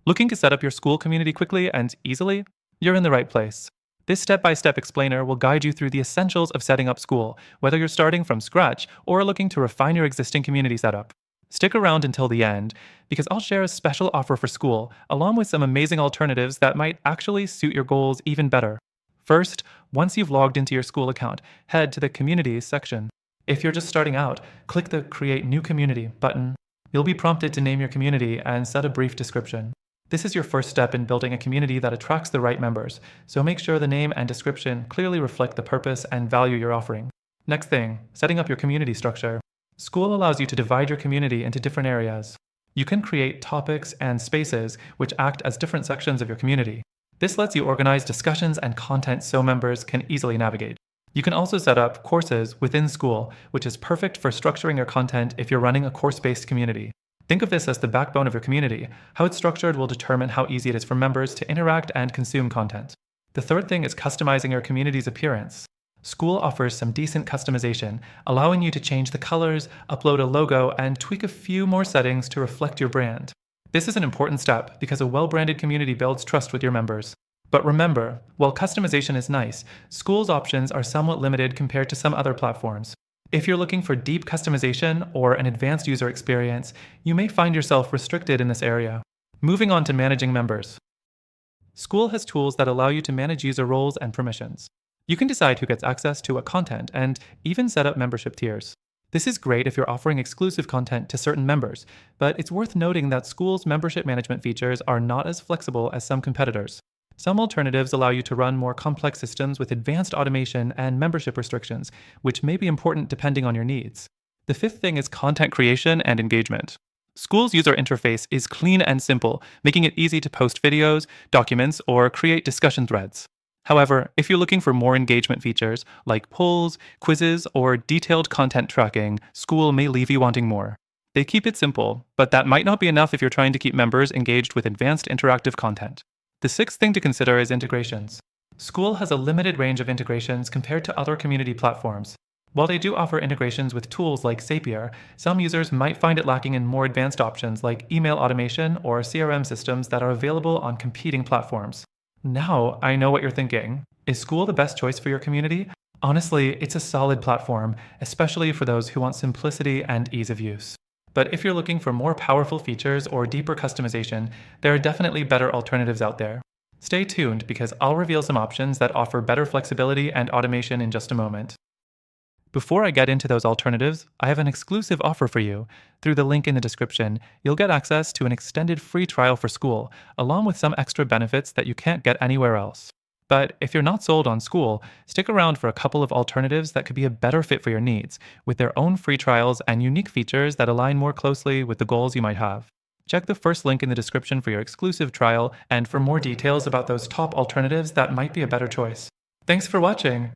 Looking to set up your Skool community quickly and easily? You're in the right place. This step-by-step explainer will guide you through the essentials of setting up Skool, whether you're starting from scratch or looking to refine your existing community setup. Stick around until the end, because I'll share a special offer for Skool, along with some amazing alternatives that might actually suit your goals even better. First, once you've logged into your Skool account, head to the Communities section. If you're just starting out, click the Create New Community button. You'll be prompted to name your community and set a brief description. This is your first step in building a community that attracts the right members, so make sure the name and description clearly reflect the purpose and value you're offering. Next thing, setting up your community structure. Skool allows you to divide your community into different areas. You can create topics and spaces which act as different sections of your community. This lets you organize discussions and content so members can easily navigate. You can also set up courses within Skool, which is perfect for structuring your content if you're running a course-based community. Think of this as the backbone of your community. How it's structured will determine how easy it is for members to interact and consume content. The third thing is customizing your community's appearance. Skool offers some decent customization, allowing you to change the colors, upload a logo, and tweak a few more settings to reflect your brand. This is an important step because a well-branded community builds trust with your members. But remember, while customization is nice, Skool's options are somewhat limited compared to some other platforms. If you're looking for deep customization or an advanced user experience, you may find yourself restricted in this area. Moving on to managing members. Skool has tools that allow you to manage user roles and permissions. You can decide who gets access to what content and even set up membership tiers. This is great if you're offering exclusive content to certain members, but it's worth noting that Skool's membership management features are not as flexible as some competitors. Some alternatives allow you to run more complex systems with advanced automation and membership restrictions, which may be important depending on your needs. The fifth thing is content creation and engagement. Skool's user interface is clean and simple, making it easy to post videos, documents, or create discussion threads. However, if you're looking for more engagement features, like polls, quizzes, or detailed content tracking, Skool may leave you wanting more. They keep it simple, but that might not be enough if you're trying to keep members engaged with advanced interactive content. The sixth thing to consider is integrations. Skool has a limited range of integrations compared to other community platforms. While they do offer integrations with tools like Zapier, some users might find it lacking in more advanced options like email automation or CRM systems that are available on competing platforms. Now, I know what you're thinking. Is Skool the best choice for your community? Honestly, it's a solid platform, especially for those who want simplicity and ease of use. But if you're looking for more powerful features or deeper customization, there are definitely better alternatives out there. Stay tuned because I'll reveal some options that offer better flexibility and automation in just a moment. Before I get into those alternatives, I have an exclusive offer for you. Through the link in the description, you'll get access to an extended free trial for Skool, along with some extra benefits that you can't get anywhere else. But if you're not sold on Skool, stick around for a couple of alternatives that could be a better fit for your needs, with their own free trials and unique features that align more closely with the goals you might have. Check the first link in the description for your exclusive trial and for more details about those top alternatives that might be a better choice. Thanks for watching!